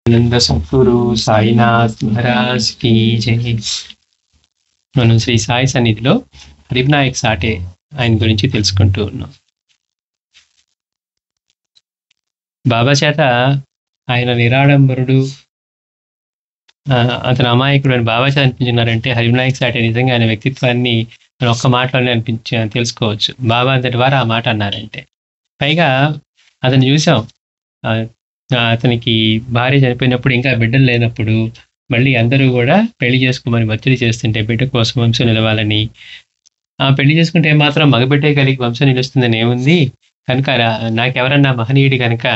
ఆనంద సద్గురు సాయినాథ్ మహారాజ్ కి జై. మనం శ్రీ సాయి సన్నిధిలో హరివినాయక్ సాటే ఆయన గురించి తెలుసుకుంటూ ఉన్నాం. బాబా చేత ఆయన నిరాడంబరుడు, అతను అమాయకుడు అని బాబా చేత అనిపించున్నారంటే హరివినాయక్ సాటే నిజంగా ఆయన వ్యక్తిత్వాన్ని మనం ఒక్క మాటలోనే తెలుసుకోవచ్చు. బాబా అంతటి వారు ఆ మాట అన్నారంటే. పైగా అతను చూసాం, అతనికి భార్య చనిపోయినప్పుడు, ఇంకా బిడ్డలు లేనప్పుడు మళ్ళీ అందరూ కూడా పెళ్లి చేసుకోమని ఒత్తిడి చేస్తుంటే బిడ్డ కోసం వంశం నిలవాలని, పెళ్లి చేసుకుంటే మాత్రం మగబిడ్డే కలిగి వంశం నిలుస్తుందని ఏముంది, కనుక నాకెవరన్నా మహనీయుడి కనుక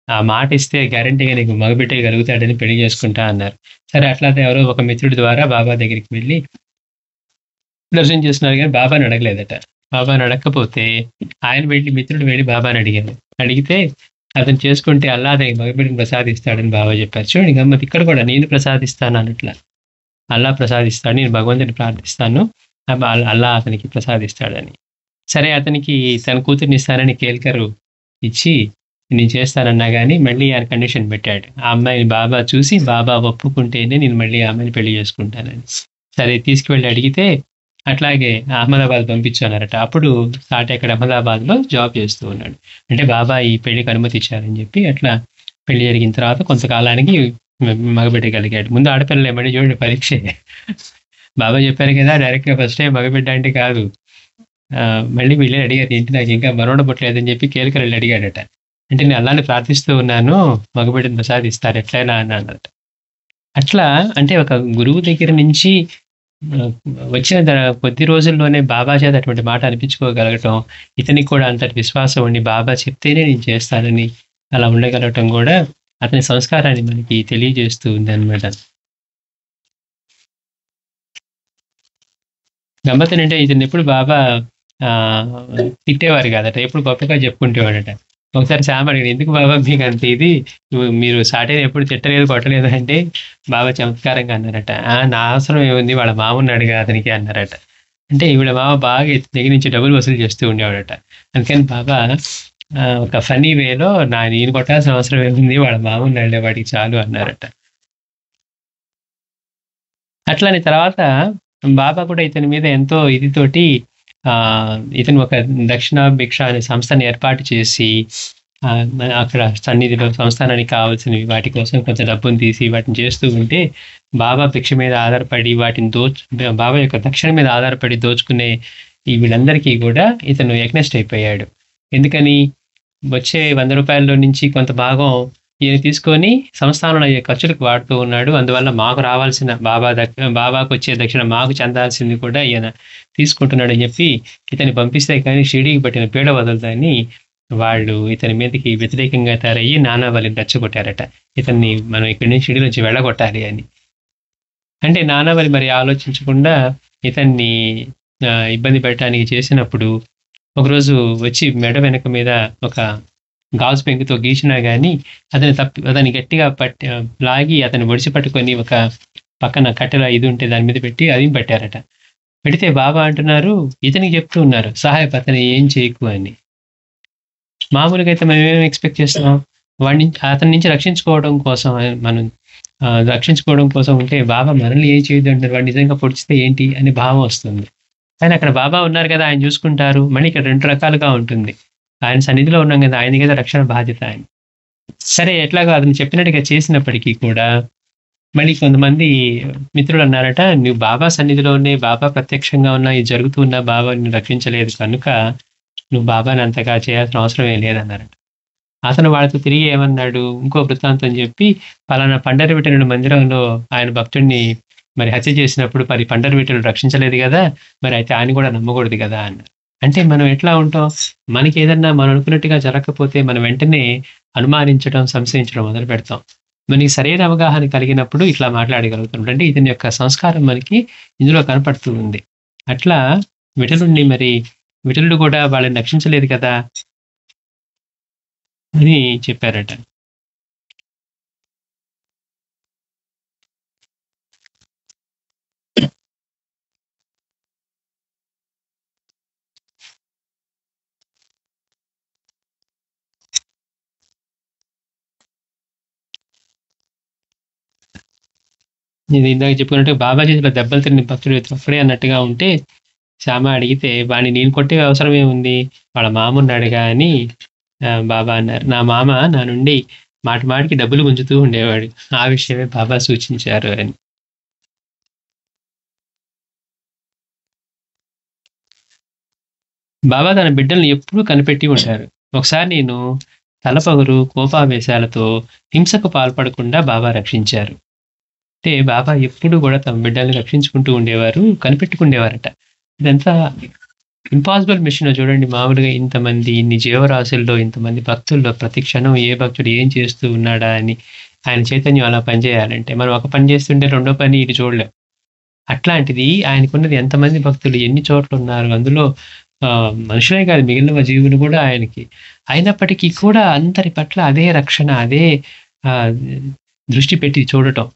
ఆ మాట ఇస్తే గ్యారంటీగా నీకు మగబిడ్డే కలుగుతాడని పెళ్లి చేసుకుంటా అన్నారు. సరే, అట్లా ఎవరో ఒక మిత్రుడి ద్వారా బాబా దగ్గరికి వెళ్ళి దర్శనం చేస్తున్నారు, కానీ బాబాని అడగలేదట. బాబాని అడగకపోతే ఆయన వెళ్ళి, మిత్రుడు వెళ్ళి బాబాని అడిగారు. అడిగితే అతను చేసుకుంటే అల్లా అతనికి మగబిడ్డని ప్రసాదిస్తాడని బాబా చెప్పారు. చూడండి గమ్మత్, ఇక్కడ కూడా నేను ప్రసాదిస్తాను అన్నట్ల. అల్లా ప్రసాదిస్తాడు, నేను భగవంతుని ప్రార్థిస్తాను, అల్లా అతనికి ప్రసాదిస్తాడని. సరే, అతనికి తన కూతుర్ని ఇస్తానని కేల్కరు ఇచ్చి నేను చేస్తానన్నా కానీ మళ్ళీ ఆయన కండిషన్ పెట్టాడు. ఆ అమ్మాయిని బాబా చూసి బాబా ఒప్పుకుంటేనే నేను మళ్ళీ ఆ అమ్మాయిని పెళ్లి చేసుకుంటానని. సరే, తీసుకువెళ్ళి అడిగితే అట్లాగే అహ్మదాబాద్ పంపించారట. అప్పుడు అక్కడ అహ్మదాబాద్లో జాబ్ చేస్తూ ఉన్నాడు. అంటే బాబా ఈ పెళ్లికి అనుమతి ఇచ్చారని చెప్పి అట్లా పెళ్లి జరిగిన తర్వాత కొంతకాలానికి మగబిడ్డ కలిగాడు. ముందు ఆడపిల్లలు ఏమని చూడండి, పరీక్షే. బాబా చెప్పారు కదా, డైరెక్ట్గా ఫస్ట్ టైం మగబిడ్డ అంటే కాదు. మళ్ళీ వీళ్ళే అడిగారు, ఏంటి నాకు ఇంకా మనోడ పుట్టలేదని చెప్పి కేలికలు వెళ్ళి అడిగాడట. అంటే నేను అల్లాని ప్రార్థిస్తూ ఉన్నాను, మగబిడ్డను ప్రసాదిస్తారు ఎట్లయినా అన్నాడట. అట్లా అంటే ఒక గురువు దగ్గర నుంచి వచ్చిన కొద్ది రోజుల్లోనే బాబా చేత అటువంటి మాట అనిపించుకోగలగటం, ఇతనికి కూడా అంతటి విశ్వాసం ఉండి బాబా చెప్తేనే నేను చేస్తానని అలా ఉండగలగటం కూడా అతని సంస్కారాన్ని మనకి తెలియజేస్తూ ఉంది అనమాట. గమ్మత్తేంటంటే ఇతన్ని ఎప్పుడు బాబా తిట్టేవారు కాదట, ఎప్పుడు గొప్పగా చెప్పుకుంటేవాడట. ఒకసారి శ్యామ అడిగాడు, ఎందుకు బాబా మీకు అంత ఇది, మీరు సాటైన ఎప్పుడు తిట్టలేదు కొట్టలేదు అంటే బాబా చమత్కారంగా అన్నారట, నా అవసరం ఏముంది, వాళ్ళ మామ ఉన్నాడుగా అతనికి అన్నారట. అంటే వీళ్ళ మామ బాగా దగ్గర నుంచి డబ్బులు వసూలు చేస్తూ ఉండేవాడట. అందుకని బాబా ఒక ఫనీ వేలో నేను కొట్టాల్సిన అవసరం ఏముంది, వాళ్ళ మామ ఉన్నాడులే వాడికి చాలు అన్నారట. అట్లని తర్వాత బాబా కూడా ఇతని మీద ఎంతో ఇదితోటి ఇతను ఒక దక్షిణ భిక్ష అనే సంస్థని ఏర్పాటు చేసి అక్కడ సన్నిధిలో సంస్థానానికి కావాల్సినవి వాటి కోసం కొంత డబ్బును తీసి వాటిని చేస్తూ ఉంటే బాబా భిక్ష మీద ఆధారపడి వాటిని బాబా యొక్క దక్షిణ మీద ఆధారపడి దోచుకునే ఈ వీళ్ళందరికీ కూడా ఇతను ఎగ్నెస్ట్ అయిపోయాడు. ఎందుకని, వచ్చే 100 రూపాయల్లో నుంచి కొంత భాగం ఈయన తీసుకొని సంస్థానంలో అయ్యే ఖర్చులకు వాడుతూ ఉన్నాడు. అందువల్ల మాకు రావాల్సిన బాబాకు వచ్చే దక్షిణ మాకు చెందాల్సింది కూడా ఈయన తీసుకుంటున్నాడని చెప్పి ఇతన్ని పంపిస్తే కానీ షిరిడీకి పట్టిన పీడ వదలదని వాళ్ళు ఇతని మీదకి వ్యతిరేకంగా తయారయ్యి నానావళిని రెచ్చగొట్టారట. ఇతన్ని మనం ఇక్కడి నుంచి షిరిడి నుంచి వెళ్ళగొట్టాలి అని. అంటే నానావళి మరి ఆలోచించకుండా ఇతన్ని ఇబ్బంది పెట్టడానికి చేసినప్పుడు ఒకరోజు వచ్చి మెడ వెనక మీద ఒక గాజు పెంకుతో గీసినా కానీ అతని గట్టిగా లాగి అతన్ని ఒడిసి పట్టుకొని ఒక పక్కన కట్టెల ఇది ఉంటే దాని మీద పెట్టి అది పెట్టారట. పెడితే బాబా అంటున్నారు, ఇతనికి చెప్తూ ఉన్నారు, సహాయపతని ఏం చేయకు అని. మామూలుగా అయితే మనం ఏమేమి ఎక్స్పెక్ట్ చేస్తున్నాం, అతని నుంచి రక్షించుకోవడం కోసం మనం రక్షించుకోవడం కోసం ఉంటే బాబా మనల్ని ఏం చేయొద్దు అంటారు, వాడు నిజంగా పొడిచితే ఏంటి అనే భావం వస్తుంది. కానీ అక్కడ బాబా ఉన్నారు కదా, ఆయన చూసుకుంటారు. మళ్ళీ ఇక్కడ 2 రకాలుగా ఉంటుంది. ఆయన సన్నిధిలో ఉన్నాం కదా, ఆయన కదా రక్షణ బాధ్యత ఆయన. సరే, ఎట్లాగో అతను చెప్పినట్టుగా చేసినప్పటికీ కూడా మళ్ళీ కొంతమంది మిత్రులు అన్నారట, నువ్వు బాబా సన్నిధిలోనే బాబా ప్రత్యక్షంగా ఉన్నా ఇది జరుగుతున్నా బాబా నిన్ను రక్షించలేదు కనుక నువ్వు బాబాని అంతగా చేయాల్సిన అవసరం ఏం లేదన్నారట. అతను వాళ్ళతో తిరిగి ఏమన్నాడు, ఇంకో వృత్తాంతం చెప్పి, పలానా పండరివిఠలుడి మందిరంలో ఆయన భక్తుడిని మరి హత్య చేసినప్పుడు మరి పండరివిఠలుడు రక్షించలేదు కదా, మరి అయితే ఆయన కూడా నమ్మకూడదు కదా అన్నారు. అంటే మనం ఎట్లా ఉంటాం, మనకి ఏదన్నా మనం అనుకున్నట్టుగా జరగకపోతే మనం వెంటనే అనుమానించడం, సంశయించడం మొదలు పెడతాం. మనకి సరైన అవగాహన కలిగినప్పుడు ఇట్లా మాట్లాడగలుగుతాం. అంటే ఇతని యొక్క సంస్కారం మనకి ఇందులో కనపడుతూ ఉంది. అట్లా విఠలుడు కూడా వాళ్ళని రక్షించలేదు కదా అని చెప్పారట. ఇది ఇందాక చెప్పుకున్నట్టుగా బాబా చేతిలో దెబ్బలు తిన్న భక్తుడు ఒక్కడే అన్నట్టుగా ఉంటే, శ్యామ అడిగితే వాడిని నేను కొట్టే అవసరం ఏముంది? వాళ్ళ మామున్నాడుగా అని బాబా అన్నారు. నా మామ నా నుండి మాటి మాటికి డబ్బులు గుంజుతూ ఉండేవాడు. ఆ విషయమే బాబా సూచించారు అని. బాబా తన బిడ్డల్ని ఎప్పుడూ కనిపెట్టి ఉంటారు. ఒకసారి నేను తలపొగరు, కోపావేశాలతో హింసకు పాల్పడకుండా బాబా రక్షించారు. అంటే బాబా ఎప్పుడూ గూడా తమ బిడ్డల్ని రక్షించుకుంటూ ఉండేవారు. కనిపెట్టుకుండేవారట. ఇదంతా ఇంపాసిబుల్ మిషనో చూడండి. మామూలుగా ఇంతమంది, ఇన్ని జీవరాశుల్లో, ఇంతమంది భక్తుల్లో ప్రతి క్షణం ఏ భక్తుడు ఏం చేస్తూ ఉన్నాడా అని ఆయన చైతన్యం అలా పనిచేయాలంటే, మనం ఒక పని చేస్తుంటే రెండో పని ఇటు చూడలేం. అట్లాంటిది ఆయనకున్నది ఎంతమంది భక్తులు, ఎన్ని చోట్లున్నారు. అందులో మనుషులే కాదు మిగిలిన జీవులు కూడా ఆయనకి. అయినప్పటికీ కూడా అందరి పట్ల అదే రక్షణ, అదే ఆహ్, దృష్టి పెట్టి చూడటం.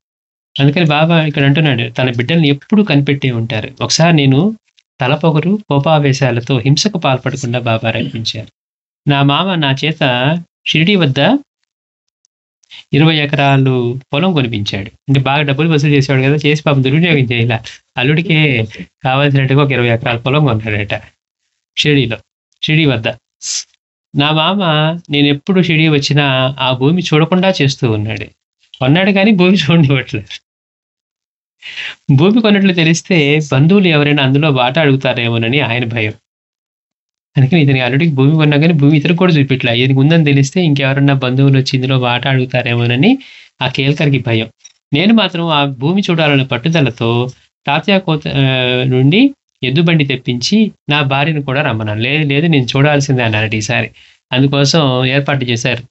అందుకని బాబా ఇక్కడ అంటున్నాడు, తన బిడ్డల్ని ఎప్పుడూ కనిపెట్టే ఉంటారు. ఒకసారి నేను తలపొగరు, కోపావేశాలతో హింసకు పాల్పడకుండా బాబా రక్షించారు. నా మామ నా చేత షిరిడీ వద్ద 20 ఎకరాలు పొలం కొనిపించాడు. అంటే బాగా డబ్బులు వసూలు చేసేవాడు కదా! చేసి పాపం దుర్వినియోగం చేయలా. అల్లుడికే కావాల్సినట్టుగా ఒక 20 ఎకరాల పొలం కొన్నాడట షిరిడీలో. షిరిడీ వద్ద. నా మామ నేనెప్పుడు షిరిడీ వచ్చినా ఆ భూమి చూడకుండా చేస్తూ ఉన్నాడు. కొన్నాడు కానీ భూమి చూడనివ్వట్లేదు. భూమి కొన్నట్లు తెలిస్తే బంధువులు ఎవరైనా అందులో వాటా అడుగుతారేమోనని ఆయన భయం. అందుకని ఇతని అల్లుడికి భూమి కొన్నా గానీ భూమి ఇతనికి కూడా చూపియట్ల. ఈయనకి ఉందని తెలిస్తే ఇంకెవరన్నా బంధువులొచ్చి ఇందులో వాటా అడుగుతారేమోనని ఆ కేల్కర్‌కి భయం. నేను మాత్రం ఆ భూమి చూడాలన్న పట్టుదలతో తాతయ్య నుండి ఎద్దు బండి తెప్పించి నా భార్యను కూడా రమ్మన్నాను. లేదు లేదు నేను చూడాల్సిందే అన్నారట ఈసారి. అందుకోసం ఏర్పాట్లు చేశారు.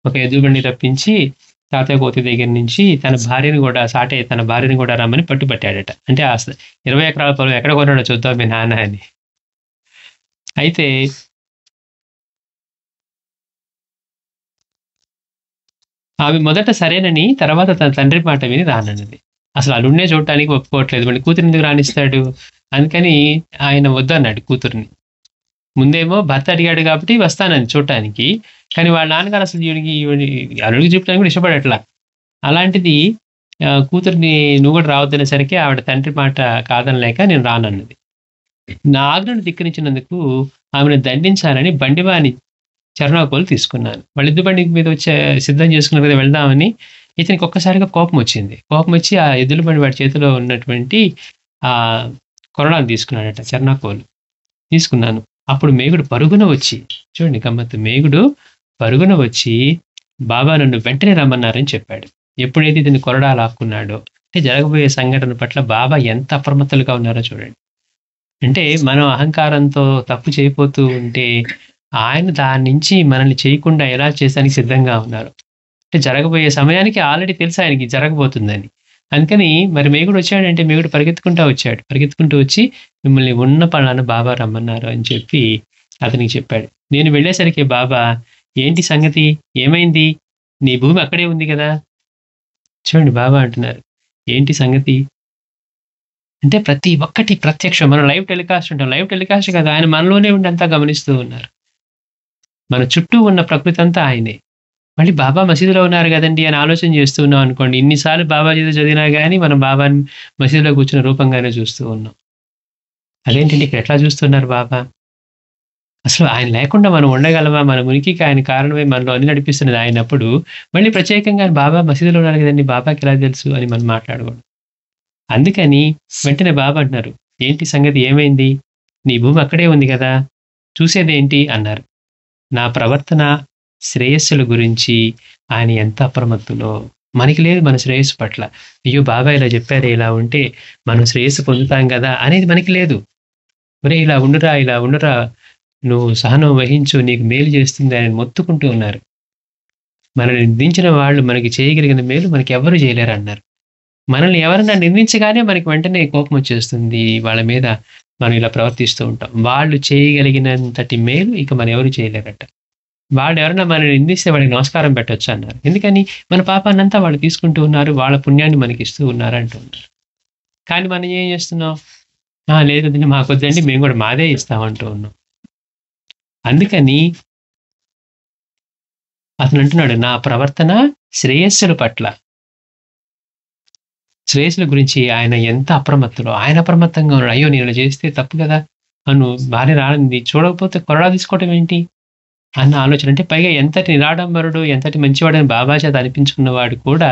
ఒక ఎద్దు బండి రప్పించి తాతయ్య కోతి దగ్గర నుంచి తన భార్యని కూడా రమ్మని పట్టుబట్టాడట. అంటే 20 ఎకరాల పొలం ఎక్కడ కొన్నాడో చూద్దాం మీ నాన్న అని. అయితే ఆమె మొదట సరేనని తర్వాత తన తండ్రి మాట విని రానన్నది. అసలు అల్లుడినే చూడటానికి ఒప్పుకోవట్లేదు. మళ్ళీ కూతురినెందుకు రానిస్తాడు? అందుకని ఆయన వద్దన్నాడు కూతురిని. ముందేమో భర్త అడిగాడు కాబట్టి వస్తానంది చూడటానికి. కానీ వాళ్ళ నాన్నగారు అసలు అల్లుడికి చూపడానికి కూడా ఇష్టపడట్లా. అలాంటిది కూతురిని నువ్వు కూడా రావద్దనేసరికి ఆవిడ తండ్రి మాట కాదనలేక నేను రానన్నది. నా ఆజ్ఞను ధిక్కరించినందుకు ఆమెను దండించాలని బండివాని చెరనాకోలు తీసుకున్నాను. వాళ్ళెద్దు బండి మీద సిద్ధం చేసుకున్నారు కదా వెళ్దామని. ఇతనికి ఒక్కసారిగా కోపమొచ్చింది. కోపమొచ్చి ఆ ఎద్దుల బండి వాడి చేతిలో ఉన్నటువంటి కొరడాను తీసుకున్నాడట, చెరనాకోలు. తీసుకున్నాను. అప్పుడు మేగుడు పరుగున వచ్చి చూడండి గమ్మత్తు. మేగుడు పరుగున వచ్చి బాబా నన్ను వెంటనే రమ్మన్నారని చెప్పాడు. ఎప్పుడైతే ఇతన్ని కొరడా లాక్కున్నాడో, అంటే జరగబోయే సంఘటన పట్ల బాబా ఎంత అప్రమత్తులుగా ఉన్నారో చూడండి. అంటే మనం అహంకారంతో తప్పు చేయపోతూ ఉంటే, ఆయన దాని నుంచి మనల్ని చేయకుండా ఎలా చేసానికి సిద్ధంగా ఉన్నారు. అంటే జరగబోయే సమయానికి ఆల్రెడీ తెలుసు ఆయనకి జరగబోతుందని. అందుకని మరి మేగుడు వచ్చాడంటే మేగుడు పరిగెత్తుకుంటా వచ్చాడు. పరిగెత్తుకుంటూ వచ్చి మిమ్మల్ని ఉన్న పళాన బాబా రమ్మన్నారు అని చెప్పి అతనికి చెప్పాడు. నేను వెళ్ళేసరికి బాబా ఏంటి సంగతి? ఏమైంది? నీ భూమి అక్కడే ఉంది గదా! చూడండి బాబా అంటున్నారు. ఏంటి సంగతి? అంటే ప్రతి ఒక్కటి ప్రత్యక్షం. మనం లైవ్ టెలికాస్ట్ ఉంటాం. లైవ్ టెలికాస్ట్ కాదు. ఆయన మనలోనే ఉండి అంతా గమనిస్తూ ఉన్నారు. మన చుట్టూ ఉన్న ప్రకృతి అంతా ఆయనే. మళ్ళీ బాబా మసీదులో ఉన్నారు గదండీ అని ఆలోచన చేస్తూ ఉన్నాం అనుకోండి. ఇన్ని సార్లు బాబా చదివి చదివినా గాని మనం బాబాని మసీదులో కూర్చున్న రూపంగానే చూస్తూ ఉన్నాం. అదేంటండి ఇక్కడ ఎట్లా చూస్తున్నారు బాబా? అసలు ఆయన లేకుండా మనం ఉండగలమా? మన ఉనికికి ఆయన కారణమై మనలో అన్ని నడిపిస్తున్నది ఆయనప్పుడు, మళ్ళీ ప్రత్యేకంగా బాబా మసీదులో ఉన్నారు గదండీ! బాబాకి ఎలా తెలుసు అని మనం మాట్లాడకూడదు. అందుకని వెంటనే బాబా అంటున్నారు, "ఏంటి సంగతి ఏమైంది? నీ భూమి అక్కడే ఉంది గదా! చూసేదేంటి?" అన్నారు. నా ప్రవర్తన, శ్రేయస్సుల గురించి ఆయన ఎంత అప్రమత్తులో. మనకి లేదు మన శ్రేయస్సు పట్ల. అయ్యో! బాబా ఇలా చెప్పారే, ఇలా ఉంటే మనం శ్రేయస్సు పొందుతాం గదా! అనేది మనకి లేదు. ఒరేయ్! ఇలా ఉండురా, నువ్వు సహనం వహించు, నీకు మేలు చేస్తుంది అని మొత్తుకుంటూ ఉన్నారు. మనల్ని నిందించిన వాళ్ళు మనకి చేయగలిగిన మేలు మనకెవ్వరు చేయలేరన్నారు. మనల్ని ఎవరన్నా నిందించగానే మనకి వెంటనే కోపమొచ్చేస్తుంది. వాళ్ళ మీద మనం ఇలా ప్రవర్తిస్తూ ఉంటాం. వాళ్ళు చేయగలిగినంతటి మేలు ఇక మనెవరు చేయలేరట. వాళ్ళెవరన్నా మనల్ని నిందిస్తే వాళ్ళకి నమస్కారం పెట్టొచ్చన్నారు. ఎందుకని? మన పాపాన్నంతా వాళ్ళు తీసుకుంటూ ఉన్నారు. వాళ్ళ పుణ్యాన్ని మనకిస్తూ ఉన్నారు అంటూ ఉన్నారు. కానీ మనం ఏం చేస్తున్నాం? లేదండి మాకొద్దండి మేము గూడా మాదే ఇస్తాం అంటూ ఉన్నాం. అందుకని అతనంటున్నాడు, నా ప్రవర్తన శ్రేయస్సుల పట్ల శ్రేయస్సుల గురించి ఆయన ఎంత అప్రమత్తులో, ఆయన అప్రమత్తంగా ఉన్నాడు. అయ్యో! నేను ఇలా చేస్తే తప్పు కదా! అను భార్య రానిది చూడకపోతే కొరడా తీసుకోవటం ఏంటి? అన్న ఆలోచన. అంటే పైగా ఎంతటి నిరాడంబరుడు, ఎంతటి మంచివాడని బాబా చేత అనిపించుకున్నవాడు కూడా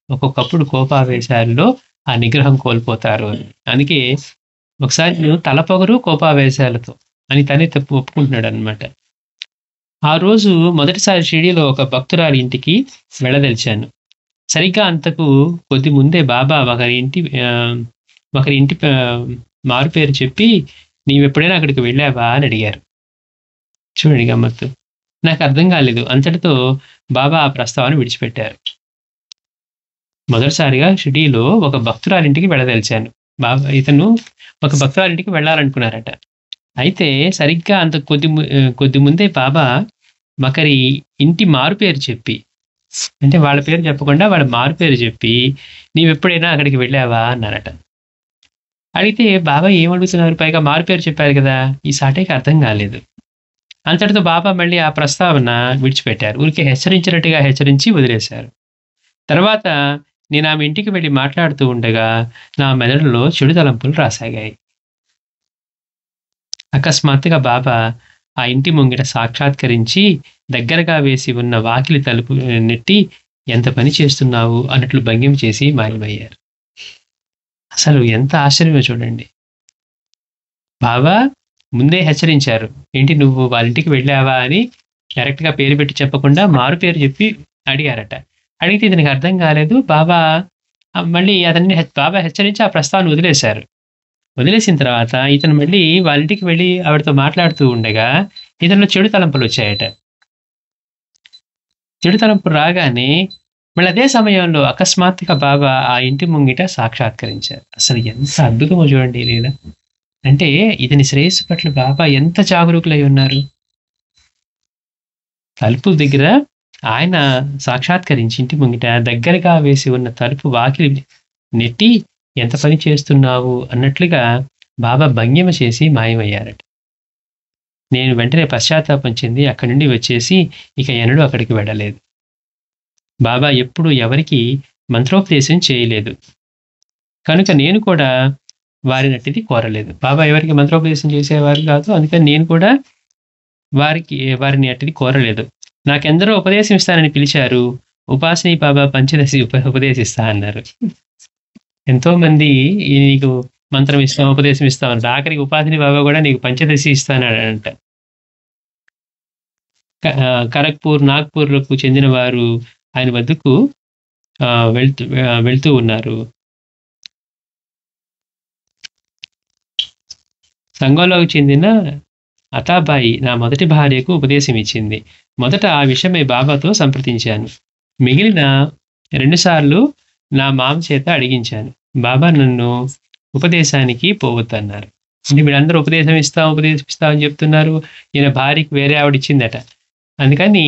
ఒక్కొక్కప్పుడు కోపావేశాల్లో ఆ నిగ్రహం కోల్పోతారు అని. అందుకే ఒకసారి నేను తలపొగరు కోపావేశాలతో అని తనే తప్పు ఒప్పుకుంటున్నాడనమాట. ఆ రోజు మొదటిసారి షిరిడీలో ఒక భక్తురాలి ఇంటికి వెళ్ళదలిచాను. సరిగ్గా అంతకు కొద్ది ముందే బాబా ఒకరి ఇంటి మారు పేరు చెప్పి, "నీవెప్పుడైనా అక్కడికి వెళ్ళావా?" అని అడిగారు. చూడండి గమ్మత్తు. నాకర్థం కాలేదు. అంతటితో బాబా ఆ ప్రస్తావన విడిచిపెట్టారు. మొదటిసారిగా షిరిడీలో ఒక భక్తురాలింటికి వెళ్ళదలిచాను. ఇతను ఒక భక్తురాలింటికి వెళ్ళాలనుకున్నారట. అయితే సరిగ్గా అంత కొద్ది ముందే బాబా ఒకరి ఇంటి మారు పేరు చెప్పి, అంటే వాళ్ళ పేరు చెప్పకుండా వాళ్ళ మారు పేరు చెప్పి, "నీవెప్పుడైనా అక్కడికి వెళ్ళావా?" అన్నారట. అడిగితే బాబా ఏమడుగుతున్నారు? పైగా మారు పేరు చెప్పారు కదా! ఈ సాటేకి అర్థం కాలేదు. అంతటితో బాబా మళ్ళీ ఆ ప్రస్తావన విడిచిపెట్టారు. ఊరికే హెచ్చరించినట్టుగా హెచ్చరించి వదిలేశారు. తర్వాత నేను ఆమె ఇంటికి వెళ్లి మాట్లాడుతూ ఉండగా నా మెదడులో చెడు తలంపులు రాసాగాయి. అకస్మాత్తుగా బాబా ఆ ఇంటి ముంగిట సాక్షాత్కరించి దగ్గరగా వేసి ఉన్న వాకిలి తలుపు నెట్టి, "ఎంత పని చేస్తున్నావు" అన్నట్లు భంగిమ చేసి మాయమయ్యారు. అసలు ఎంత ఆశ్చర్యమో చూడండి. బాబా ముందే హెచ్చరించారు. ఏంటి నువ్వు వాళ్ళింటికి వెళ్ళావా అని డైరెక్ట్‌గా పేరు పెట్టి చెప్పకుండా మారు పేరు చెప్పి అడిగారట. అడిగితే ఇతనికి అర్థం కాలేదు. మళ్ళీ అతన్ని బాబా హెచ్చరించి ఆ ప్రస్తావన వదిలేశారు. వదిలేసిన తర్వాత ఇతను మళ్ళీ వాళ్ళింటికి వెళ్ళి ఆవిడతో మాట్లాడుతూ ఉండగా ఇతనిలో చెడు తలంపులొచ్చాయట. చెడు తలంపులు రాగానే మళ్ళీ అదే సమయంలో అకస్మాత్తుగా బాబా ఆ ఇంటి ముంగిట సాక్షాత్కరించారు. అసలు ఎంత అద్భుతమో చూడండి ఈ లీల. అంటే ఇతని శ్రేయస్సు పట్ల బాబా ఎంత జాగరూకులై ఉన్నారు. తలుపు దగ్గర ఆయన సాక్షాత్కరించి ఇంటి ముంగిట దగ్గరగా వేసి ఉన్న తలుపు వాకిలి నెట్టి, "ఎంత పని చేస్తున్నావు" అన్నట్లుగా బాబా భంగిమ చేసి మాయమయ్యారట. నేను వెంటనే పశ్చాత్తాపం చెంది అక్కడి నుండి వచ్చేసి ఇక ఎన్నడూ అక్కడికి వెళ్ళలేదు. బాబా ఎప్పుడూ ఎవరికీ మంత్రోపదేశం చేయలేదు. కనుక నేను కూడా వారినట్టిది కోరలేదు. బాబా ఎవరికి మంత్రోపదేశం చేసేవారు కాదు. అందుకని నేను కూడా వారిని అట్టిది కోరలేదు. నాకెందరో ఉపదేశం ఇస్తానని పిలిచారు. ఉపాసిని బాబా పంచదశి ఉపదేశిస్తా అన్నారు. ఎంతోమంది నీకు మంత్రం ఇస్తాం, ఉపదేశం ఇస్తాం అన్నారు. ఆఖరికి ఉపాసిని బాబా కూడా నీకు పంచదశి ఇస్తానడంట. ఖరగ్పూర్, నాగ్పూర్‌లకు చెందిన వారు ఆయన వద్దకు వెళ్తూ ఉన్నారు. సంఘంలోకి చెందిన అతాబాయి నా మొదటి భార్యకు ఉపదేశం ఇచ్చింది. మొదట ఆ విషయమై బాబాతో సంప్రదించాను. మిగిలిన 2 సార్లు నా మామ చేత అడిగించాను. బాబా నన్ను ఉపదేశానికి పోవద్దన్నారు. అంటే వీళ్ళందరూ ఉపదేశం ఇస్తాం అని చెప్తున్నారు. ఈయన భార్యకి వేరే ఆవిడిచ్చిందట. అందుకని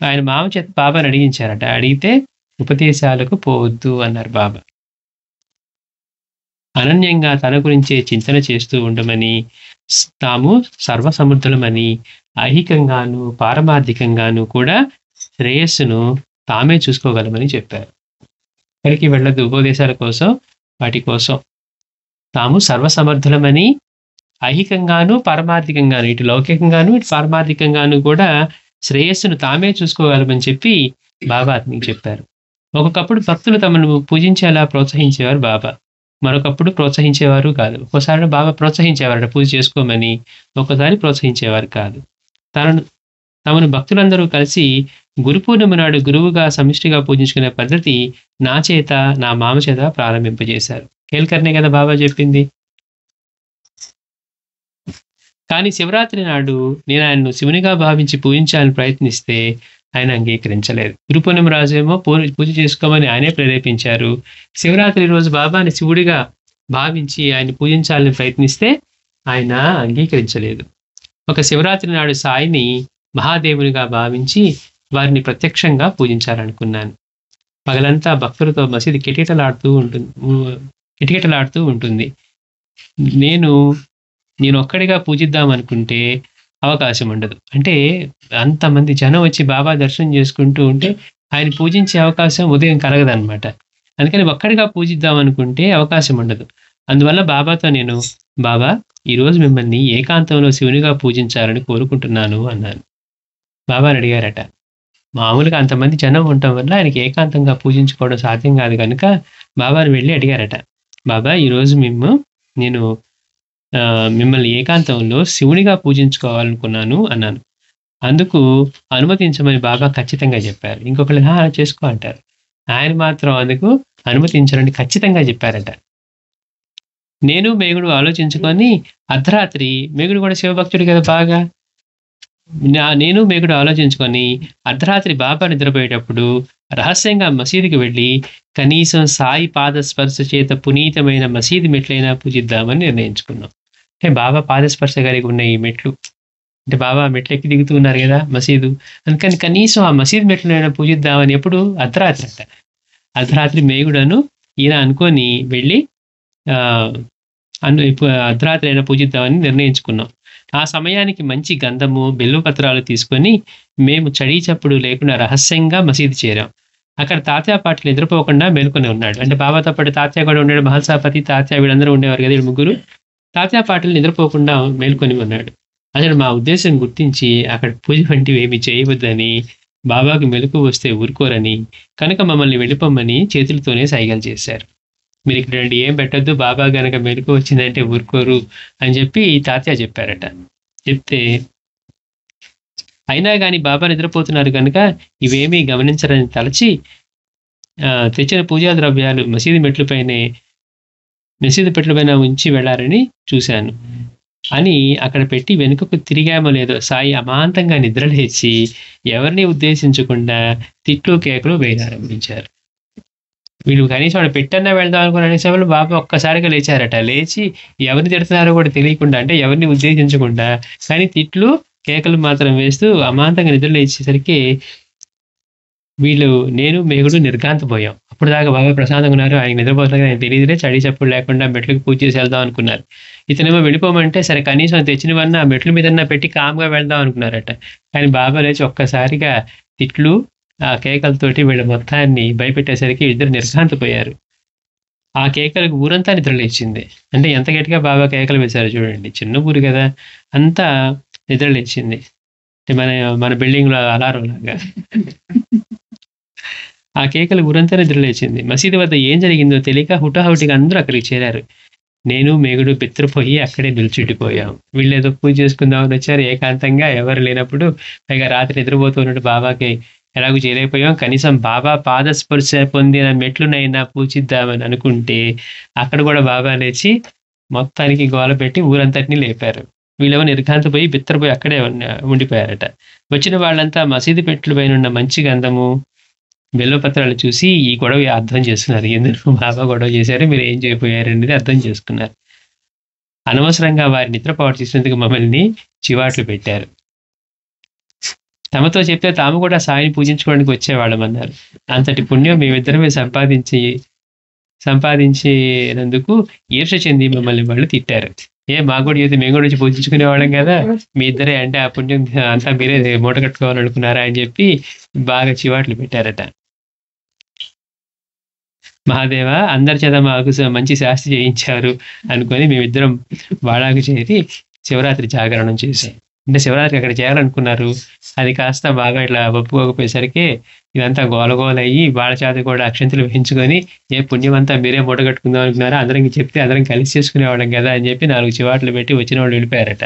ఆయన మామ చేత బాబాని అడిగించారట. అడిగితే ఉపదేశాలకు పోవద్దు అన్నారు బాబా. అనన్యంగా తన గురించే చింతన చేస్తూ ఉండమని, తాము సర్వసమర్థులమని, ఐహికంగాను పారమార్థికంగాను కూడా శ్రేయస్సును తామే చూసుకోగలమని చెప్పారు. ఎక్కడికి వెళ్ళదు ఉపదేశాల కోసం, వాటి కోసం. తాము సర్వసమర్థులమని ఐహికంగాను పారమార్థికంగాను, ఇటు లౌకికంగాను ఇటు పారమార్థికంగాను కూడా శ్రేయస్సును తామే చూసుకోగలమని చెప్పి బాబా అతనికి చెప్పారు. ఒకప్పుడు భక్తులు తమను పూజించేలా ప్రోత్సహించేవారు బాబా. మరొకప్పుడు ప్రోత్సహించేవారు కాదు. ఒక్కోసారి బాబా ప్రోత్సహించేవారట పూజ చేసుకోమని, ఒక్కోసారి ప్రోత్సహించేవారు కాదు. తమను భక్తులందరూ కలిసి గురు పూర్ణిమ నాడు గురువుగా సమిష్టిగా పూజించుకునే పద్ధతి నా మామ చేత ప్రారంభింపజేశారు. కేల్కర్నే కదా బాబా చెప్పింది. కానీ శివరాత్రి నాడు నేను ఆయన్ను శివునిగా భావించి పూజించాలని ప్రయత్నిస్తే ఆయన అంగీకరించలేదు. గురు పూర్ణిమ రాజేమో పూజ చేసుకోమని ఆయనే ప్రేరేపించారు. శివరాత్రి రోజు బాబాని శివుడిగా భావించి ఆయన్ని పూజించాలని ప్రయత్నిస్తే ఆయన అంగీకరించలేదు. ఒక శివరాత్రి నాడు సాయిని మహాదేవునిగా భావించి వారిని ప్రత్యక్షంగా పూజించాలనుకున్నాను. పగలంతా భక్తులతో మసీదు కిటకిటలాడుతూ ఉంటుంది. నేను ఒక్కడిగా పూజిద్దామనుకుంటే అవకాశం ఉండదు. అంటే అంతమంది జనం వచ్చి బాబా దర్శనం చేసుకుంటూ ఉంటే ఆయన పూజించే అవకాశం ఉదయం కలగదనమాట. అందుకని ఒక్కడిగా పూజిద్దాం అనుకుంటే అవకాశం ఉండదు. అందువల్ల బాబాతో నేను, "బాబా, ఈరోజు మిమ్మల్ని ఏకాంతంలో శివునిగా పూజించాలని కోరుకుంటున్నాను" అన్నాను. బాబాని అడిగారట. మామూలుగా అంతమంది జనం ఉండటం వల్ల ఆయనకి ఏకాంతంగా పూజించుకోవడం సాధ్యం కాదు కనుక బాబాని వెళ్ళి అడిగారట. "బాబా, ఈరోజు నేను మిమ్మల్ని ఏకాంతంలో శివునిగా పూజించుకోవాలనుకున్నాను" అన్నాను. అందుకు అనుమతించమని బాబా ఖచ్చితంగా చెప్పారు. ఇంకొకళ్ళు "ఆ! చేసుకో" అంటారు. ఆయన మాత్రం అందుకు అనుమతించరని ఖచ్చితంగా చెప్పారట. నేను మేగుడు ఆలోచించుకొని అర్ధరాత్రి, మేగుడు కూడా శివభక్తుడు కదా బాగా. నేను మేగుడు ఆలోచించుకొని అర్ధరాత్రి బాబా నిద్రపోయేటప్పుడు రహస్యంగా మసీదుకి వెళ్ళి కనీసం సాయి పాద స్పర్శ చేత పునీతమైన మసీదు మెట్లైనా పూజిద్దామని నిర్ణయించుకున్నాం. అంటే బాబా పాదస్పర్శ కలిగి ఉన్న ఈ మెట్లు, అంటే బాబా మెట్లు ఎక్కి దిగుతూ ఉన్నారు కదా మసీదు, అందుకని కనీసం ఆ మసీదు మెట్లైనా పూజిద్దామని ఎప్పుడు అర్ధరాత్రి అంట. అర్ధరాత్రి మేగుడను ఈయన అనుకొని వెళ్ళి అర్ధరాత్రి అయినా పూజిద్దామని నిర్ణయించుకున్నాం. ఆ సమయానికి మంచి గంధము, బెల్లుపత్రాలు తీసుకొని మేము చడీ చప్పుడు లేకుండా రహస్యంగా మసీదు చేరాం. అక్కడ తాత్యా పాటిల్ నిద్రపోకుండా మేల్కొని ఉన్నాడు. అంటే బాబాతో పాటు తాత్యా కూడా ఉన్నాడు, మహల్సాపతి, తాత్యా వీళ్ళందరూ ఉండేవారు కదా, వీళ్ళు ముగ్గురు. తాత్యా పాటిల్ నిద్రపోకుండా మేల్కొని ఉన్నాడు. అతడు మా ఉద్దేశం గుర్తించి అక్కడ పూజ వంటివి ఏమి చేయవద్దని, బాబాకు మెలకు వస్తే ఊరుకోరని, కనుక మమ్మల్ని వెళ్ళిపోమ్మని చేతులతోనే సైగలు చేశారు. "మీరు ఇక్కడ రండి, ఏం పెట్టద్దు, బాబా గనక మెలకు వచ్చిందంటే ఊరుకోరు" అని చెప్పి తాత్యా చెప్పారట. చెప్తే అయినా కానీ బాబా నిద్రపోతున్నారు కనుక ఇవేమీ గమనించరని తలచి తెచ్చిన పూజా ద్రవ్యాలు మసీదు మెట్లపైన ఉంచి వెళ్ళారని చూశాను అని అక్కడ పెట్టి వెనుకకు తిరిగామో లేదో సాయి అమాంతంగా నిద్రలేచి ఎవరిని ఉద్దేశించకుండా తిట్లు కేకలు వేయారంభించారు. వీళ్ళు కనీసం వాడు పెట్టన్నా వెళ్దాం అనుకున్న సమయంలో బాబా ఒక్కసారిగా లేచారట. లేచి ఎవరిని తిడుతున్నారో కూడా తెలియకుండా, అంటే ఎవరిని ఉద్దేశించకుండా, కానీ తిట్లు కేకలు మాత్రం వేస్తూ అమాంతంగా నిద్ర లేచేసరికి వీళ్ళు, నేను మేగుడు నిర్ఘాంతపోయాం. అప్పుడు దాకా బాబా ప్రశాంతంగా ఉన్నారు, ఆయన నిద్రపోతున్నారు, ఆయన తెలియదులే, చడి చప్పుడు లేకుండా మెట్లకు పూజ చేసి వెళ్దాం అనుకున్నారు. ఇతనేమో వెళ్ళిపోమంటే సరే కనీసం తెచ్చినవన్నా ఆ మెట్ల మీదన్నా పెట్టి కామ్గా వెళ్దాం అనుకున్నారట. కానీ బాబా లేచి ఒక్కసారిగా తిట్లు ఆ కేకలతోటి వీళ్ళ మొత్తాన్ని భయపెట్టేసరికి ఇద్దరు నిర్ఘాంతపోయారు. ఆ కేకలకు ఊరంతా నిద్రలేచింది. అంటే ఎంత గట్టిగా బాబా కేకలు వేశారు చూడండి, చిన్న ఊరు కదా, అంతా నిద్రలేచింది. అంటే మన బిల్డింగ్లో అలారం లాగా ఆ కేకలు ఊరంతా నిద్రలేచింది. మసీదు వద్ద ఏం జరిగిందో తెలియక హుటాహుటిగా అందరూ అక్కడికి చేరారు. నేను మేగుడు బెత్తరపోయి అక్కడే నిల్చుండిపోయాం. వీళ్ళు ఏదో పూజ చేసుకుందామని వచ్చారు ఏకాంతంగా, ఎవరు లేనప్పుడు. పైగా రాత్రి నిద్రపోతూ ఉన్నట్టు బాబాకి ఎలాగూ చేయలేకపోయాం. కనీసం బాబా పాదస్పర్శ పొందిన మెట్లునైనా పూజిద్దామని అనుకుంటే అక్కడ కూడా బాబా లేచి మొత్తానికి గోల పెట్టి ఊరంతటినీ లేపారు. వీళ్ళేమో నిర్ఘాంతపోయి బిత్తరపోయి అక్కడే ఉండిపోయారట. వచ్చిన వాళ్ళంతా మసీదు మెట్ల పైన ఉన్న మంచి గంధము, బెల్లపత్రాలు చూసి ఈ గొడవ అర్థం చేసుకున్నారు. ఎందుకు బాబా గొడవ చేశారు, మీరు ఏం చేయబోయారు అనేది అర్థం చేసుకున్నారు. అనవసరంగా వారి నిద్రపాటు చేసినందుకు మమ్మల్ని చివాట్లు పెట్టారు. తమతో చెప్తే తాము కూడా సాయిని పూజించుకోవడానికి వచ్చేవాళ్ళమన్నారు. అంతటి పుణ్యం మేమిద్దరమే సంపాదించినందుకు ఈర్ష్య చెంది మమ్మల్ని వాళ్ళు తిట్టారు. మాకు కూడా చేస్తే మేము కూడా వచ్చి పూజించుకునేవాళ్ళం కదా, మీ ఇద్దరే అంటే ఆ పుణ్యం అంతా మీరే మూట కట్టుకోవాలనుకున్నారా అని చెప్పి బాగా చివాట్లు పెట్టారట. మహాదేవ, అందరి చేత మాకు మంచి శాస్తి చేయించారు అనుకొని మేమిద్దరం వాడాకు చేరి శివరాత్రి జాగరణం చేశాం. అంటే శివరాత్రికి అక్కడ చేయాలనుకున్నారు, అది కాస్త బాగా ఇట్లా ఒప్పుకోకపోయేసరికి ఇదంతా గోలగోలయ్యి వాళ్ళ చేత కూడా అక్షంతలు వేయించుకొని ఏ పుణ్యం అంతా మీరే మూట కట్టుకుందాం అనుకున్నారా, అందరికి చెప్తే అందరం కలిసి చేసుకునేవాళ్ళం కదా అని చెప్పి 4 చివాట్లు పెట్టి వచ్చిన వాళ్ళు వెళ్ళిపోయారట.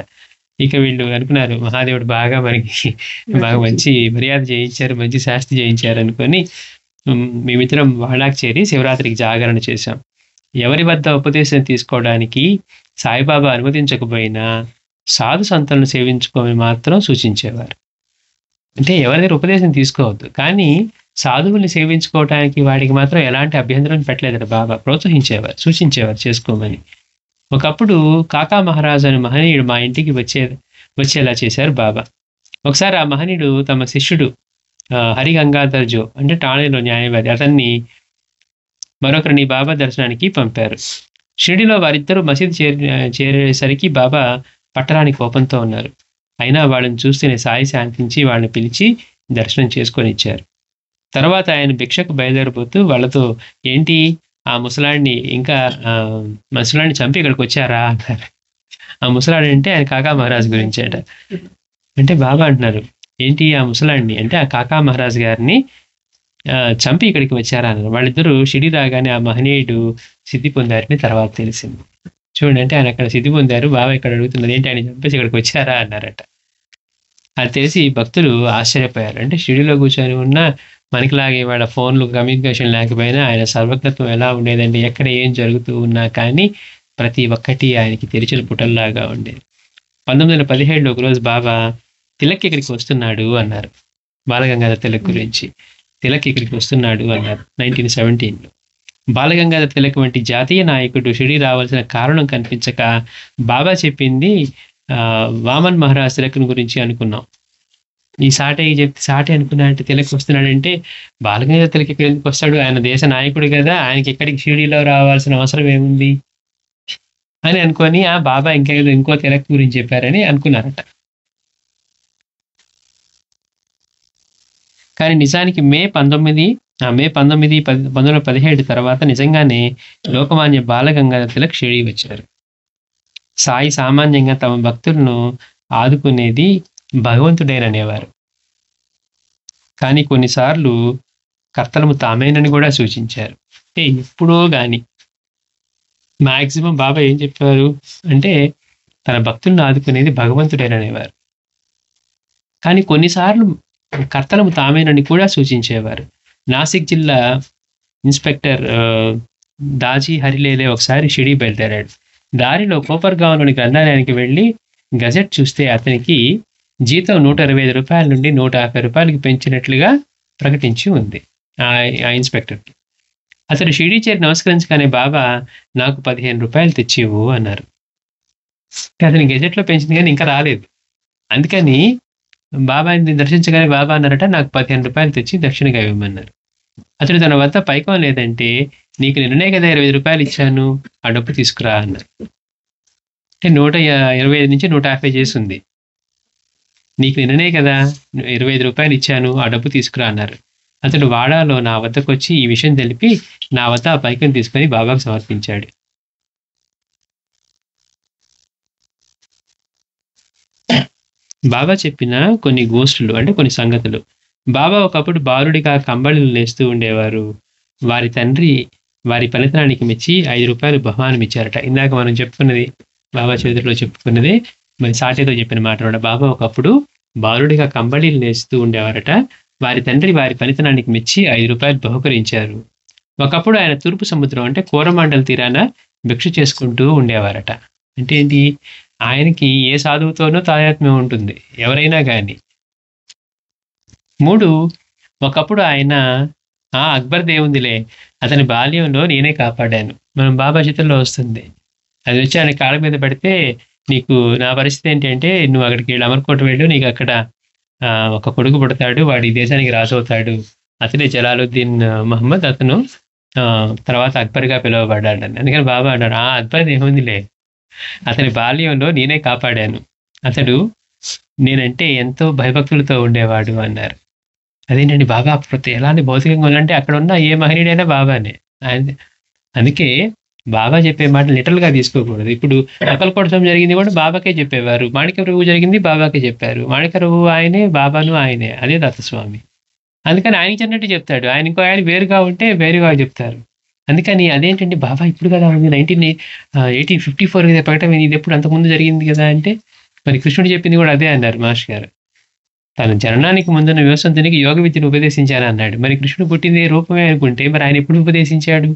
ఇక వీళ్ళు అనుకున్నారు మహాదేవుడు బాగా మనకి బాగా మంచి మర్యాద చేయించారు, మంచి శాస్తి చేయించారు అనుకొని మేమిద్దరం వాళ్ళకి చేరి శివరాత్రికి జాగరణ చేశాం. ఎవరి వద్ద ఉపదేశం తీసుకోవడానికి సాయిబాబా అనుమతించకపోయినా సాధు సంతులను సేవించుకోమని మాత్రం సూచించేవారు. అంటే ఎవరి దగ్గర ఉపదేశం తీసుకోవద్దు, కానీ సాధువుల్ని సేవించుకోవడానికి వాడికి మాత్రం ఎలాంటి అభ్యంతరం పెట్టలేదట. బాబా ప్రోత్సహించేవారు, సూచించేవారు చేసుకోమని. ఒకప్పుడు కాకా మహారాజు అనే మహనీయుడు మా ఇంటికి వచ్చేలా చేశారు బాబా. ఒకసారి ఆ మహనీయుడు తమ శిష్యుడు హరిగంగాధర్ జో, అంటే ఠాణేలో న్యాయవాది, అతన్ని మరొకరిని బాబా దర్శనానికి పంపారు. షిరిడిలో వారిద్దరూ మసీదు చేరేసరికి బాబా పట్టరాని కోపంతో ఉన్నారు. అయినా వాళ్ళని చూస్తేనే సాయి శాంతించి వాళ్ళని పిలిచి దర్శనం చేసుకొని ఇచ్చారు. తర్వాత ఆయన భిక్షకు బయలుదేరిపోతూ వాళ్ళతో, ఏంటి ఆ ముసలాడిని ఇంకా ముసలాడిని చంపి ఇక్కడికి వచ్చారా అన్నారు. ఆ ముసలాడు అంటే ఆయన కాకా మహారాజ్ గురించి అట. అంటే బాబా అంటున్నారు, ఏంటి ఆ ముసలాడిని అంటే ఆ కాకా మహారాజ్ గారిని చంపి ఇక్కడికి వచ్చారా అన్నారు. వాళ్ళిద్దరూ షిరిడి రాగానే ఆ మహనీయుడు సిద్ధి పొందారని తర్వాత తెలిసింది. చూడండి, అంటే ఆయన అక్కడ సిద్ధి పొందారు, బాబా ఇక్కడ అడుగుతున్నది ఏంటి, ఆయన చంపేసి ఇక్కడికి వచ్చారా అన్నారట. అది తెలిసి భక్తులు ఆశ్చర్యపోయారు. అంటే షిరిడిలో కూర్చొని ఉన్న మనకిలాగే వాళ్ళ ఫోన్లు కమ్యూనికేషన్ లేకపోయినా ఆయన సర్వజ్ఞత్వం ఎలా ఉండేదండి, ఎక్కడ ఏం జరుగుతూ ఉన్నా కానీ ప్రతి ఒక్కటి ఆయనకి తెరిచిన పుటల్లాగా ఉండేది. 1917లో ఒకరోజు బాబా తిలక్ ఇక్కడికి వస్తున్నాడు అన్నారు. బాలగంగాధర్ తిలక్ గురించి, తిలక్ ఇక్కడికి వస్తున్నాడు అన్నారు 1917లో. బాలగంగాధర్ తిలక్ వంటి జాతీయ నాయకుడు షిరిడి రావాల్సిన కారణం కనిపించక బాబా చెప్పింది వామన్ మహారాజ్ తిలక్ గురించి అనుకున్నాం. ఈ సాటి అనుకున్నాడంటే తిలక్ వస్తున్నాడంటే బాలగంగాధర్ తిలక్ ఇక్కడ ఎందుకు వస్తాడు, ఆయన దేశ నాయకుడు కదా, ఆయనకి ఎక్కడికి షిరిడిలో రావాల్సిన అవసరం ఏముంది అని అనుకొని ఆ బాబా ఇంకో తిలక్ గురించి చెప్పారని అనుకున్నారట. కానీ నిజానికి మే 1917 తర్వాత నిజంగానే లోకమాన్య బాలగంగాధర్ తిలక్ షిరిడి వచ్చారు. సాయి సామాన్యంగా తమ భక్తులను ఆదుకునేది భగవంతుడేననేవారు. కానీ కొన్నిసార్లు కర్తలము తామేనని కూడా సూచించారు. అంటే ఎప్పుడో కానీ మాక్సిమం బాబా ఏం చెప్పారు అంటే తన భక్తులను ఆదుకునేది భగవంతుడేననేవారు. కానీ కొన్నిసార్లు కర్తలము తామేనని కూడా సూచించేవారు. నాసిక్ జిల్లా ఇన్స్పెక్టర్ దాజీ హరిలేలే ఒకసారి షిరిడి బయలుదేరాడు. దారిలో కోపర్గాంలోని గ్రంథాలయానికి వెళ్ళి గజెట్ చూస్తే అతనికి జీతం 125 రూపాయల నుండి 150 రూపాయలకి పెంచినట్లుగా ప్రకటించి ఉంది ఆ ఇన్స్పెక్టర్కి. అతడు షిరిడి చేరి నమస్కరించగానే బాబా నాకు 15 రూపాయలు తెచ్చివు అన్నారు. అతని గెజెట్లో పెంచింది కానీ ఇంకా రాలేదు. అందుకని బాబాని దర్శించగానే బాబా అన్నారట, నాకు 15 రూపాయలు తెచ్చి దక్షిణగా ఇవ్వమన్నారు. అతడు తన వద్ద పైకం లేదంటే, నీకు నిన్ననే కదా 25 రూపాయలు ఇచ్చాను, ఆ డబ్బు తీసుకురా అన్నారు. అంటే 125 నుంచి 150 చేసింది. నీకు నిన్ననే కదా 25 రూపాయలు ఇచ్చాను, ఆ డబ్బు తీసుకురా అన్నారు. అతడు వాడాలో నా వద్దకు వచ్చి ఈ విషయం తెలిపి నా వద్ద ఆ పైకం తీసుకొని బాబాకు సమర్పించాడు. బాబా చెప్పిన కొన్ని గోష్ఠులు అంటే కొన్ని సంగతులు. బాబా ఒకప్పుడు బాలుడిగా కంబళిలు నేస్తూ ఉండేవారు. వారి తండ్రి వారి ఫలితానికి మెచ్చి 5 రూపాయలు బహుమానం ఇచ్చారట. ఇందాక మనం చెప్పుకున్నది, బాబా చరిత్రలో చెప్పుకున్నది, మరి సాటితో చెప్పిన మాట కూడా. బాబా ఒకప్పుడు బాలుడిగా కంబళీలు నేస్తూ ఉండేవారట. వారి తండ్రి వారి ఫలితానికి మెచ్చి 5 రూపాయలు బహుకరించారు. ఒకప్పుడు ఆయన తూర్పు సముద్రం అంటే కోరమండల తీరాన భిక్ష చేసుకుంటూ ఉండేవారట. అంటే ఏంటి, ఆయనకి ఏ సాధువుతోనూ తాదాత్మ్యం ఉంటుంది, ఎవరైనా కానీ. 3, ఒకప్పుడు ఆయన అక్బర్ దేవుందిలే, అతని బాల్యంలో నేనే కాపాడాను. మనం బాబా చిత్రంలో వస్తుంది. అది వచ్చి ఆయన కాళ్ళ మీద పడితే, నీకు నా పరిస్థితి ఏంటి అంటే, నువ్వు అక్కడికి వెళ్ళి అమర్కోట వెళ్ళు, నీకు అక్కడ ఒక కొడుకు పుడతాడు, వాడి దేశానికి రాజు అవుతాడు, అతనే జలాలుద్దీన్ మహమ్మద్, అతను తర్వాత అక్బర్గా పిలువబడ్డాడు. అందుకని బాబా అన్నాడు, అక్బర్ ఏముందిలే, అతని బాల్యంలో నేనే కాపాడాను, అతడు నేనంటే ఎంతో భయభక్తులతో ఉండేవాడు అన్నారు. అదేంటండి బాబా ఎలాంటి భౌతికంగా ఉందంటే అక్కడ ఉన్న ఏ మహనీయుడైనా బాబానే. అందుకే బాబా చెప్పే మాట లిటరల్గా తీసుకోకూడదు. ఇప్పుడు అకల్కోటం జరిగింది కూడా బాబాకే చెప్పేవారు, మాణిక్య ప్రభువు జరిగింది బాబాకే చెప్పారు, మాణిక్య ప్రభువు ఆయనే, బాబాను ఆయనే, అదే దత్తస్వామి. అందుకని ఆయనకి చెన్నట్టు చెప్తాడు, ఆయన ఇంకో ఆయన వేరుగా ఉంటే వేరుగా చెప్తారు. అందుకని అదేంటంటే బాబా ఇప్పుడు కదా ఉంది 1854 ప్రకటన, ఇది ఎప్పుడు అంతకుముందు జరిగింది కదా అంటే, మరి కృష్ణుడు చెప్పింది కూడా అదే అన్నారు మాస్టర్ గారు. తన జననానికి ముందున్న యువసంతునికి యోగ విద్యను ఉపదేశించాను అన్నాడు. మరి కృష్ణుడు పుట్టింది రూపమే అనుకుంటే మరి ఆయన ఎప్పుడు ఉపదేశించాడు?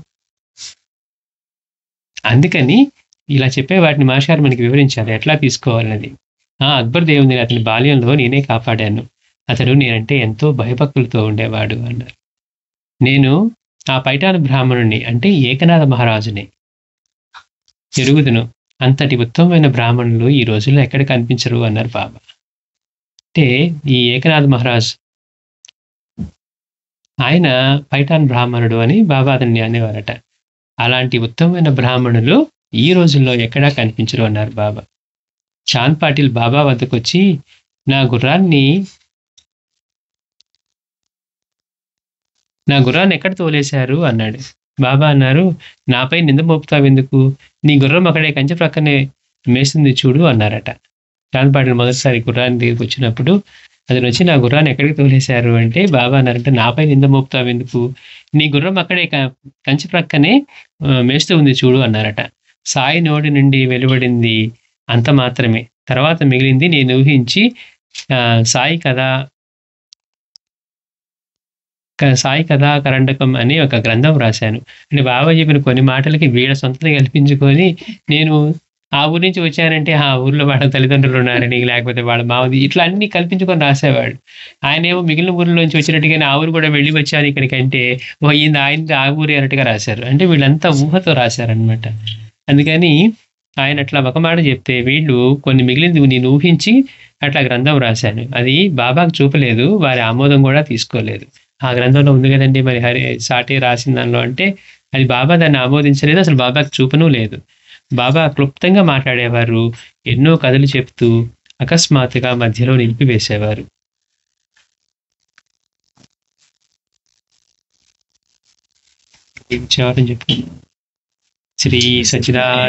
అందుకని ఇలా చెప్పే వాటిని మాస్టర్ గారు మనకి వివరించాలి ఎట్లా తీసుకోవాలన్నది. అక్బర్ దేవుని అతని బాల్యంలో నేనే కాపాడాను, అతడు నేనంటే ఎంతో భయభక్తులతో ఉండేవాడు అన్నారు. నేను ఆ పైఠాన బ్రాహ్మణుని అంటే ఏకనాథ మహారాజుని ఎరుగుదును, అంతటి ఉత్తమమైన బ్రాహ్మణులు ఈ రోజుల్లో ఎక్కడ కనిపించరు అన్నారు బాబా. అంటే ఈ ఏకనాథ మహారాజ్ ఆయన పైఠాన్ బ్రాహ్మణుడు అని బాబా అతన్ని అనేవారట. అలాంటి ఉత్తమమైన బ్రాహ్మణులు ఈ రోజుల్లో ఎక్కడా కనిపించరు అన్నారు బాబా. చాంద్ పాటిల్ బాబా వద్దకు వచ్చి, నా గుర్రాన్ని నా గుర్రాన్ని ఎక్కడ తోలేశారు అన్నాడు. బాబా అన్నారు, నాపై నింద మోపుతావెందుకు? నీ గుర్రం అక్కడే కంచె ప్రక్కనే మేస్తుంది చూడు అన్నారట. జాన్ పాటిల్ మొదటిసారి గుర్రాన్ని దగ్గరికొచ్చినప్పుడు అతనొచ్చి, నా గుర్రాన్ని ఎక్కడికి తోలేశారు అంటే, బాబా అన్నారంట, నాపై నింద మోపుతావెందుకు? నీ గుర్రం అక్కడే కంచె ప్రక్కనే మేస్తూ ఉంది చూడు అన్నారట. సాయి నోటి నుండి వెలువడింది అంత మాత్రమే. తర్వాత మిగిలింది నేను ఊహించి సాయి కథా కరండకం అని ఒక గ్రంథం రాశాను. అంటే బాబా చెప్పిన కొన్ని మాటలకి వీళ్ళ సొంతది కల్పించుకొని, నేను ఆ ఊరు నుంచి వచ్చానంటే, ఆ ఊర్లో వాళ్ళ తల్లిదండ్రులున్నారని, లేకపోతే వాళ్ళ మామది ఇట్లా అన్నీ కల్పించుకొని రాసేవాడు. ఆయనేమో మిగిలిన ఊర్లోంచి వచ్చినట్టుగానే ఆ ఊరు కూడా వెళ్ళి వచ్చాను ఇక్కడికంటే, ఓహ్! ఆయనది ఆ ఊరే అన్నట్టుగా రాశారు. అంటే వీళ్ళంతా ఊహతో రాశారనమాట. అందుకని ఆయన అట్లా ఒక మాట చెప్తే, వీళ్ళు కొన్ని మిగిలింది నేను ఊహించి అట్లా గ్రంథం రాశాను. అది బాబాకు చూపలేదు. వారి ఆమోదం కూడా తీసుకోలేదు. ఆ గ్రంథంలో ఉంది గదండీ! మరి సాటి రాసిన దానిలో అంటే, అది బాబా దాన్ని ఆమోదించలేదు. అసలు బాబాకు చూపనూ లేదు. బాబా క్లుప్తంగా మాట్లాడేవారు. ఎన్నో కథలు చెప్తూ అకస్మాత్తుగా మధ్యలో నిలిపివేసేవారు. ఏం చెప్పు. శ్రీ సచ్చిదానంద